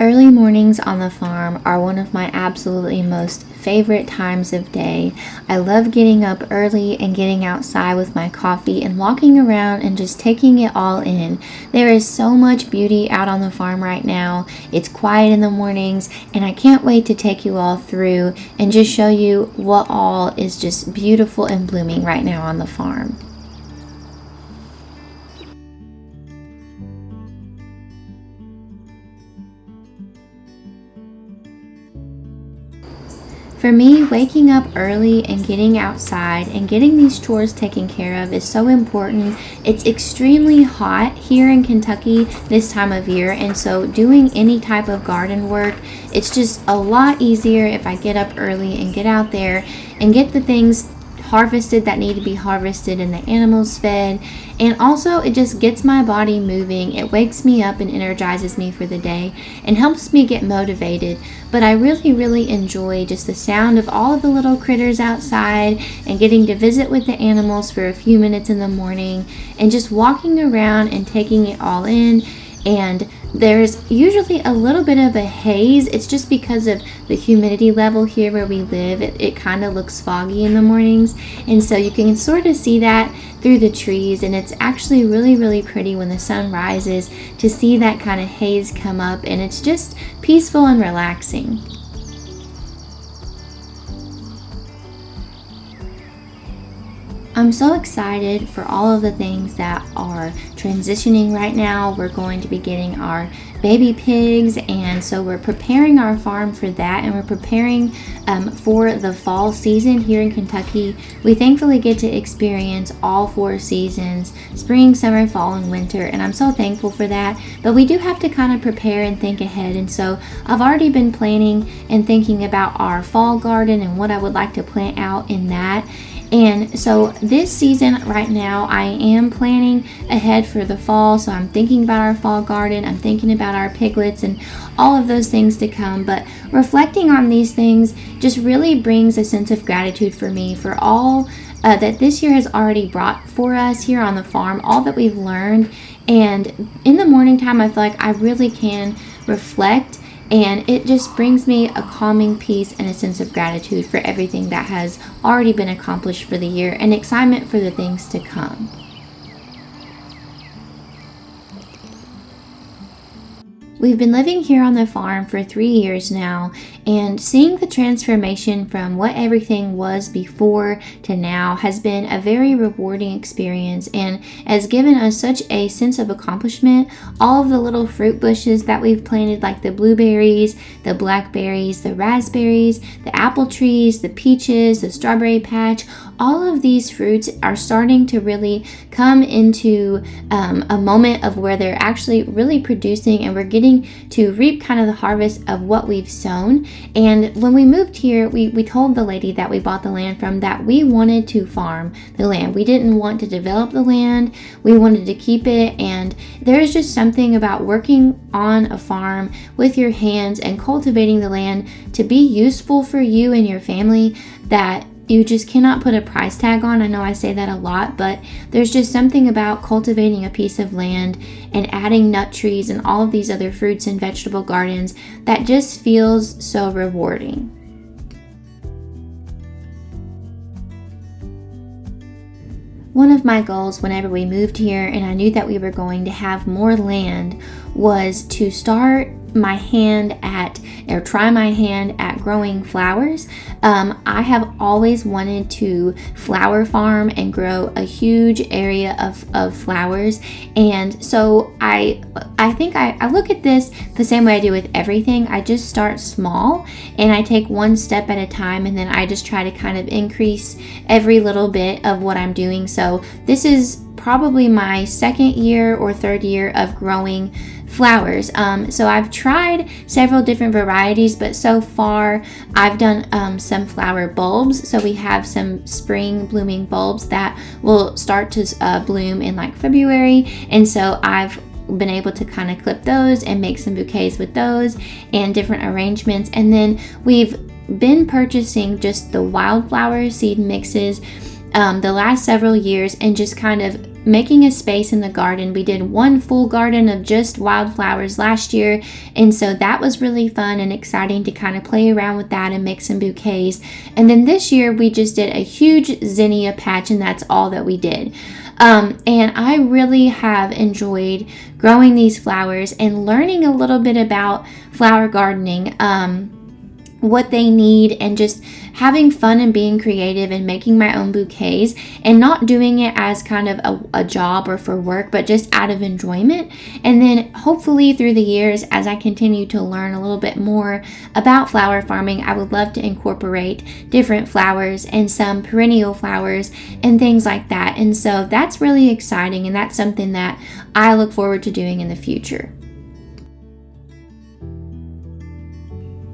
Early mornings on the farm are one of my absolutely most favorite times of day. I love getting up early and getting outside with my coffee and walking around and just taking it all in. There is so much beauty out on the farm right now. It's quiet in the mornings, and I can't wait to take you all through and just show you what all is just beautiful and blooming right now on the farm. For me, waking up early and getting outside and getting these chores taken care of is so important. It's extremely hot here in Kentucky this time of year, and so doing any type of garden work, it's just a lot easier if I get up early and get out there and get the things harvested that need to be harvested and the animals fed. And also it just gets my body moving. It wakes me up and energizes me for the day and helps me get motivated. But I really enjoy just the sound of all of the little critters outside and getting to visit with the animals for a few minutes in the morning and just walking around and taking it all in. And there's usually a little bit of a haze. It's just because of the humidity level here where we live. It kind of looks foggy in the mornings, and so you can sort of see that through the trees, and it's actually really pretty when the sun rises to see that kind of haze come up, and it's just peaceful and relaxing. I'm so excited for all of the things that are transitioning right now. We're going to be getting our baby pigs, and so we're preparing our farm for that, and we're preparing for the fall season here in Kentucky. We thankfully get to experience all 4 seasons: spring, summer, fall, and winter, and I'm so thankful for that. But we do have to kind of prepare and think ahead, and so I've already been planning and thinking about our fall garden and what I would like to plant out in that. And so this season right now, I am planning ahead for the fall. So I'm thinking about our fall garden. I'm thinking about our piglets and all of those things to come. But reflecting on these things just really brings a sense of gratitude for me for all that this year has already brought for us here on the farm, all that we've learned. And in the morning time, I feel like I really can reflect, and it just brings me a calming peace and a sense of gratitude for everything that has already been accomplished for the year and excitement for the things to come. We've been living here on the farm for 3 years now, and seeing the transformation from what everything was before to now has been a very rewarding experience and has given us such a sense of accomplishment. All of the little fruit bushes that we've planted, like the blueberries, the blackberries, the raspberries, the apple trees, the peaches, the strawberry patch, all of these fruits are starting to really come into a moment of where they're actually really producing, and we're getting to reap kind of the harvest of what we've sown. And when we moved here, we told the lady that we bought the land from that we wanted to farm the land. We didn't want to develop the land. We wanted to keep it. And there's just something about working on a farm with your hands and cultivating the land to be useful for you and your family that you just cannot put a price tag on. I know I say that a lot, but there's just something about cultivating a piece of land and adding nut trees and all of these other fruits and vegetable gardens that just feels so rewarding. One of my goals whenever we moved here and I knew that we were going to have more land was to try my hand at growing flowers. I have always wanted to flower farm and grow a huge area of flowers, and so I think I look at this the same way I do with everything. I just start small and I take one step at a time, and then I just try to kind of increase every little bit of what I'm doing. So this is probably my 2nd year or 3rd year of growing flowers. So I've tried several different varieties, but so far I've done some flower bulbs. So we have some spring blooming bulbs that will start to bloom in like February, and so I've been able to kind of clip those and make some bouquets with those and different arrangements. And then we've been purchasing just the wildflower seed mixes the last several years and just kind of making a space in the garden. We did one full garden of just wildflowers last year, and so that was really fun and exciting to kind of play around with that and make some bouquets. And then this year we just did a huge zinnia patch, and that's all that we did. And I really have enjoyed growing these flowers and learning a little bit about flower gardening, what they need, and just having fun and being creative and making my own bouquets and not doing it as kind of a job or for work, but just out of enjoyment. And then hopefully through the years, as I continue to learn a little bit more about flower farming, I would love to incorporate different flowers and some perennial flowers and things like that. And so that's really exciting, and that's something that I look forward to doing in the future.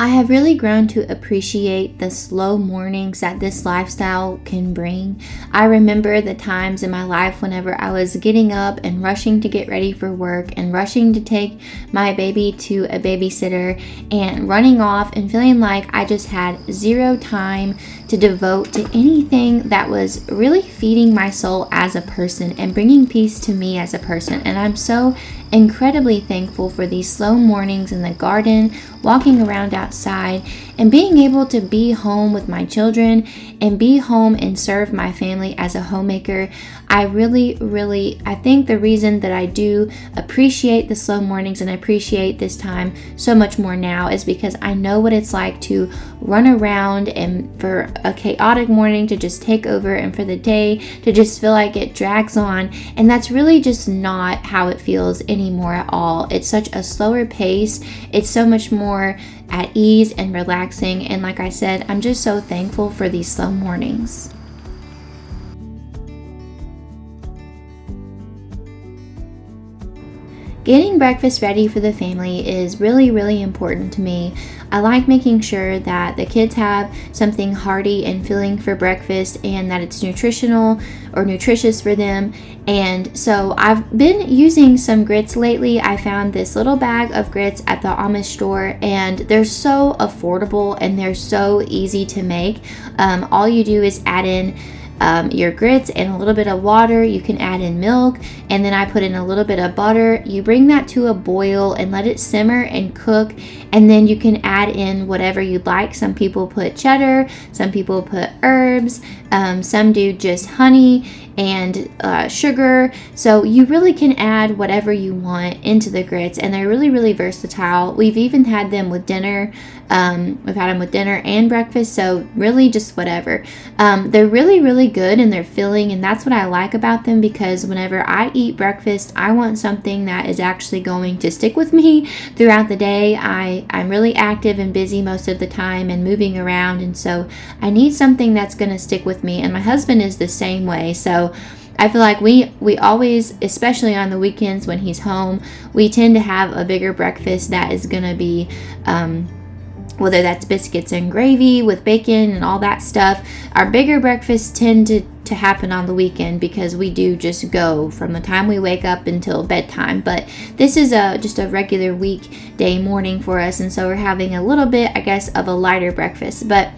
I have really grown to appreciate the slow mornings that this lifestyle can bring. I remember the times in my life whenever I was getting up and rushing to get ready for work and rushing to take my baby to a babysitter and running off and feeling like I just had zero time to devote to anything that was really feeding my soul as a person and bringing peace to me as a person. And I'm so incredibly thankful for these slow mornings in the garden, walking around outside, and being able to be home with my children and be home and serve my family as a homemaker. I think the reason that I do appreciate the slow mornings and appreciate this time so much more now is because I know what it's like to run around and for a chaotic morning to just take over and for the day to just feel like it drags on. And that's really just not how it feels anymore at all. It's such a slower pace. It's so much more at ease and relaxing. And like I said, I'm just so thankful for these slow mornings. Getting breakfast ready for the family is really important to me. I like making sure that the kids have something hearty and filling for breakfast and that it's nutritional or nutritious for them. And so I've been using some grits lately. I found this little bag of grits at the Amish store, and they're so affordable and they're so easy to make. All you do is add in your grits and a little bit of water. You can add in milk, and then I put in a little bit of butter. You bring that to a boil and let it simmer and cook, and then you can add in whatever you'd like. Some people put cheddar, some people put herbs, some do just honey and sugar. So you really can add whatever you want into the grits, and they're really versatile. We've even had them with dinner. We've had them with dinner and breakfast, so really just whatever. They're really good and they're filling, and that's what I like about them, because whenever I eat breakfast, I want something that is actually going to stick with me throughout the day. I'm really active and busy most of the time and moving around, and so I need something that's going to stick with me, and my husband is the same way. So I feel like we always, especially on the weekends when he's home, we tend to have a bigger breakfast that is going to be whether that's biscuits and gravy with bacon and all that stuff. Our bigger breakfasts tend to happen on the weekend because we do just go from the time we wake up until bedtime. But this is just a regular weekday morning for us, and so we're having a little bit, I guess, of a lighter breakfast. But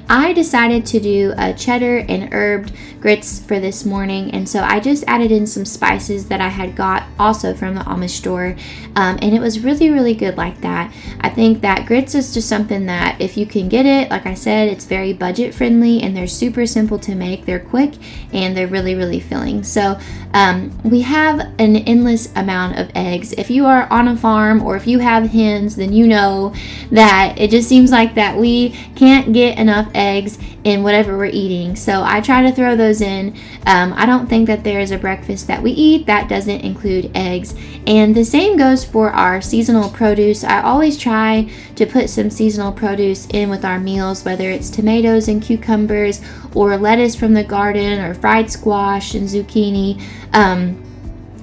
I decided to do a cheddar and herb grits for this morning, and so I just added in some spices that I had got also from the Amish store, and it was really good like that. I think that grits is just something that if you can get it, like I said, it's very budget friendly and they're super simple to make. They're quick and they're really filling. So we have an endless amount of eggs. If you are on a farm or if you have hens, then you know that it just seems like that we can't get enough eggs in whatever we're eating. So I try to throw those in. I don't think that there is a breakfast that we eat that doesn't include eggs. And the same goes for our seasonal produce. I always try to put some seasonal produce in with our meals, whether it's tomatoes and cucumbers or lettuce from the garden or fried squash and zucchini,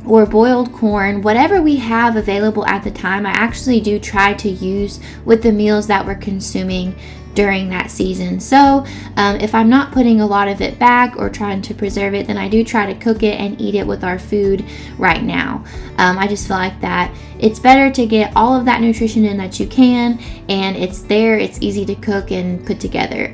or boiled corn, whatever we have available at the time. I actually do try to use with the meals that we're consuming during that season. So if I'm not putting a lot of it back or trying to preserve it, then I do try to cook it and eat it with our food right now. I just feel like that it's better to get all of that nutrition in that you can, and it's there, it's easy to cook and put together.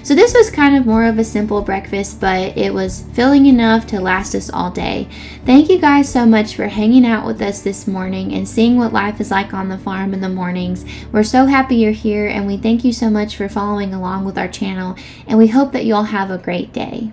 So this was kind of more of a simple breakfast, but it was filling enough to last us all day. Thank you guys so much for hanging out with us this morning and seeing what life is like on the farm in the mornings. We're so happy you're here, and we thank you so much for following along with our channel, and we hope that you all have a great day.